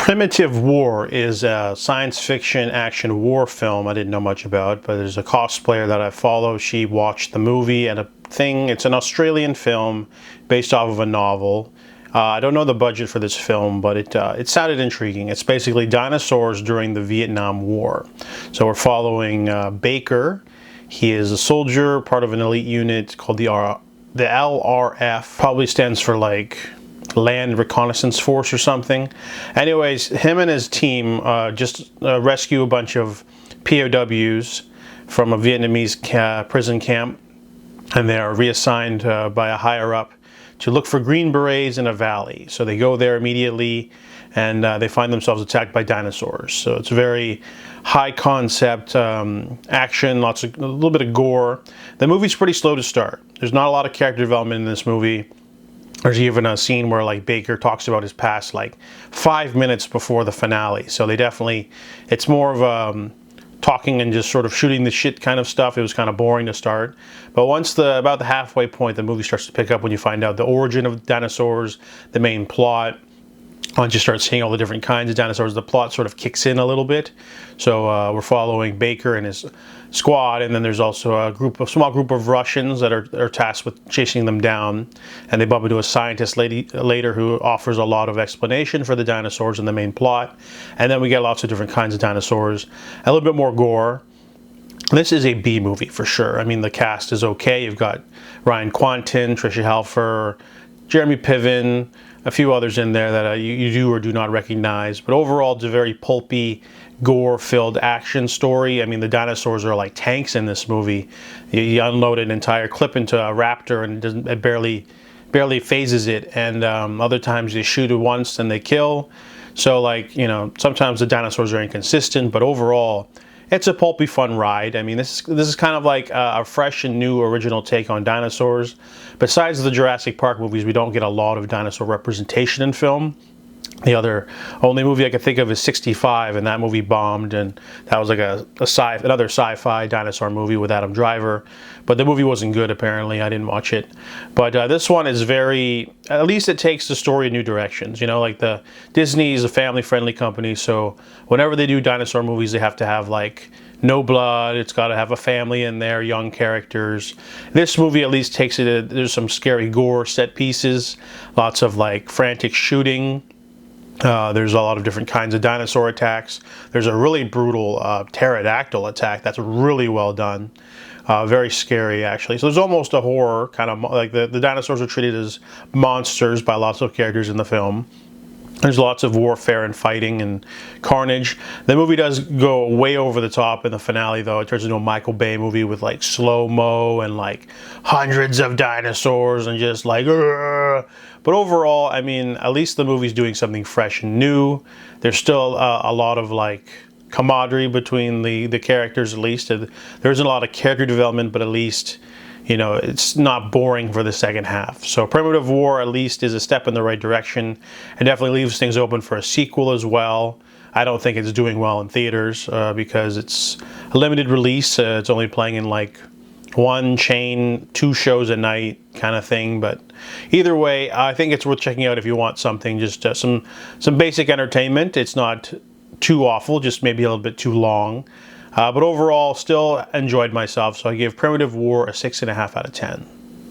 Primitive War is a science fiction action war film I didn't know much about, but there's a cosplayer that I follow. She watched the movie and it's an Australian film based off of a novel. I don't know the budget for this film, but it sounded intriguing. It's basically dinosaurs during the Vietnam War. So we're following Baker. He is a soldier, part of an elite unit called the LRF. Probably stands for like Land Reconnaissance Force or something. Anyways, him and his team just rescue a bunch of POWs from a Vietnamese prison camp, and they are reassigned by a higher up to look for Green Berets in a valley. So they go there immediately, and they find themselves attacked by dinosaurs. So it's very high concept action, a little bit of gore. The movie's pretty slow to start. There's not a lot of character development in this movie. There's even a scene where like Baker talks about his past like 5 minutes before the finale. So it's more of talking and just sort of shooting the shit kind of stuff. It was kind of boring to start. But once about the halfway point, the movie starts to pick up when you find out the origin of dinosaurs, the main plot. Once you start seeing all the different kinds of dinosaurs, the plot sort of kicks in a little bit. So we're following Baker and his squad, and then there's also a small group of Russians that are tasked with chasing them down, and they bump into a scientist later who offers a lot of explanation for the dinosaurs and the main plot. And then we get lots of different kinds of dinosaurs, a little bit more gore. This is a B movie for sure. I mean, the cast is okay. You've got Ryan Quanten, Tricia Helfer, Jeremy Piven, a few others in there that you do or do not recognize. But overall, it's a very pulpy, gore-filled action story. I mean, the dinosaurs are like tanks in this movie. You unload an entire clip into a raptor and it barely phases it. And other times they shoot it once and they kill. So like, you know, sometimes the dinosaurs are inconsistent, but overall, it's a pulpy, fun ride. I mean, this is kind of like a fresh and new original take on dinosaurs. Besides the Jurassic Park movies, we don't get a lot of dinosaur representation in film. The only movie I can think of is 65, and that movie bombed, and that was like another sci-fi dinosaur movie with Adam Driver. But the movie wasn't good, apparently. I didn't watch it. But this one is at least it takes the story in new directions. You know, like Disney is a family-friendly company, so whenever they do dinosaur movies, they have to have like no blood. It's got to have a family in there, young characters. This movie at least takes it. There's some scary gore set pieces, lots of like frantic shooting. There's a lot of different kinds of dinosaur attacks. There's a really brutal pterodactyl attack that's really well done. Very scary, actually. So there's almost a horror kind of, like the dinosaurs are treated as monsters by lots of characters in the film. There's lots of warfare and fighting and carnage. The movie does go way over the top in the finale, though. It turns into a Michael Bay movie with like slow-mo and like hundreds of dinosaurs and just like, Urgh. But overall, I mean, at least the movie's doing something fresh and new. There's still a lot of like camaraderie between the characters, at least. There isn't a lot of character development, but at least, you know, it's not boring for the second half. So Primitive War at least is a step in the right direction, and definitely leaves things open for a sequel as well. I don't think it's doing well in theaters because it's a limited release. It's only playing in like one chain, 2 shows a night kind of thing. But either way, I think it's worth checking out if you want something, just some basic entertainment. It's not too awful, just maybe a little bit too long. But overall, still enjoyed myself, so I give Primitive War a 6.5 out of 10.